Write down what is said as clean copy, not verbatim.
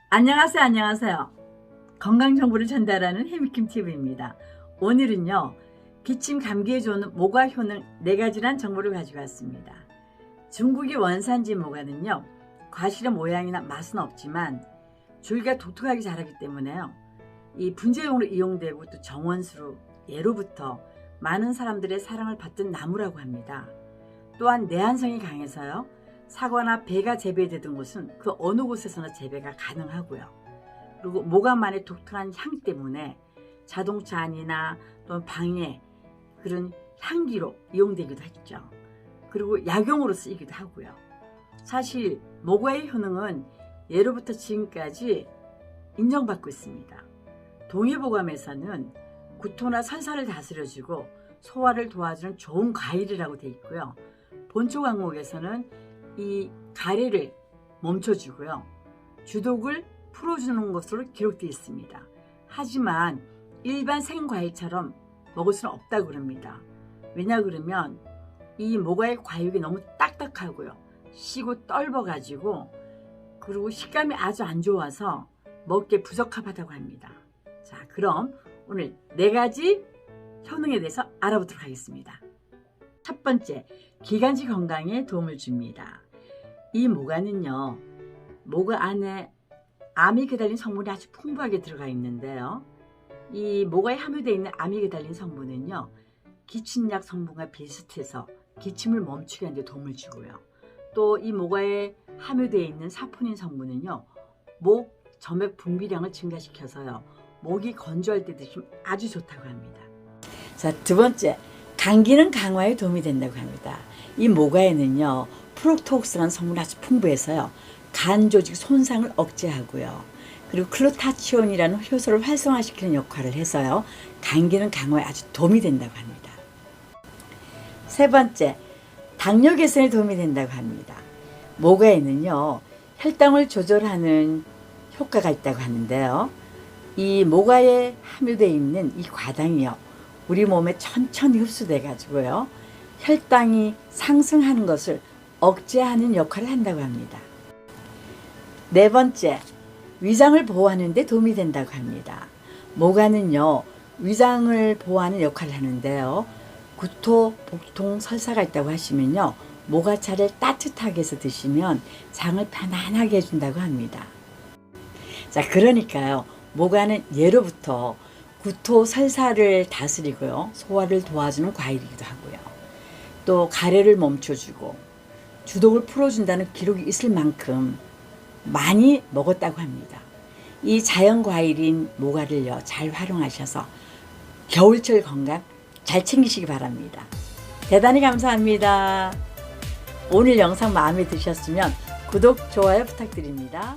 안녕하세요. 안녕하세요. 건강정보를 전달하는 해미킴TV입니다. 오늘은요, 기침 감기에 좋은 모과 효능 4가지란 정보를 가지고 왔습니다. 중국의 원산지 모과는요, 과실의 모양이나 맛은 없지만 줄기가 독특하게 자라기 때문에요, 이 분재용으로 이용되고 또 정원수로 예로부터 많은 사람들의 사랑을 받던 나무라고 합니다. 또한 내한성이 강해서요, 사과나 배가 재배되던 곳은 그 어느 곳에서나 재배가 가능하고요. 그리고 모과만의 독특한 향 때문에 자동차 안이나 또는 방에 그런 향기로 이용되기도 했죠. 그리고 약용으로 쓰이기도 하고요. 사실 모과의 효능은 예로부터 지금까지 인정받고 있습니다. 동의보감에서는 구토나 설사를 다스려주고 소화를 도와주는 좋은 과일이라고 되어 있고요. 본초 강목에서는 이 가래를 멈춰주고요, 주독을 풀어주는 것으로 기록되어 있습니다. 하지만 일반 생과일처럼 먹을 수는 없다고 그럽니다. 왜냐 그러면 이 모과의 과육이 너무 딱딱하고요, 시고 떫어가지고, 그리고 식감이 아주 안 좋아서 먹기에 부적합하다고 합니다. 자, 그럼 오늘 4가지 효능에 대해서 알아보도록 하겠습니다. 첫 번째, 기관지 건강에 도움을 줍니다. 이 모과는요, 모과 안에 아미그달린 성분이 아주 풍부하게 들어가 있는데요, 이 모과에 함유되어 있는 아미그달린 성분은요, 기침약 성분과 비슷해서 기침을 멈추게 하는 데 도움을 주고요, 또 이 모과에 함유되어 있는 사포닌 성분은요, 목 점액 분비량을 증가시켜서요, 목이 건조할 때 드시면 아주 좋다고 합니다. 자, 두 번째, 감기능 강화에 도움이 된다고 합니다. 이 모과에는요, 프록토옥스라는 성분이 아주 풍부해서요, 간 조직 손상을 억제하고요, 그리고 클루타치온이라는 효소를 활성화시키는 역할을 해서요, 감기능 강화에 아주 도움이 된다고 합니다. 세 번째, 당뇨 개선에 도움이 된다고 합니다. 모과에는요, 혈당을 조절하는 효과가 있다고 하는데요, 이 모과에 함유되어 있는 이 과당이요, 우리 몸에 천천히 흡수돼 가지고요, 혈당이 상승하는 것을 억제하는 역할을 한다고 합니다. 네 번째, 위장을 보호하는 데 도움이 된다고 합니다. 모과는요, 위장을 보호하는 역할을 하는데요, 구토, 복통, 설사가 있다고 하시면요, 모과차를 따뜻하게 해서 드시면 장을 편안하게 해준다고 합니다. 자, 그러니까요, 모과는 예로부터 구토, 설사를 다스리고요, 소화를 도와주는 과일이기도 하고요, 또 가래를 멈춰주고 주독을 풀어준다는 기록이 있을 만큼 많이 먹었다고 합니다. 이 자연 과일인 모과를요, 잘 활용하셔서 겨울철 건강 잘 챙기시기 바랍니다. 대단히 감사합니다. 오늘 영상 마음에 드셨으면 구독, 좋아요 부탁드립니다.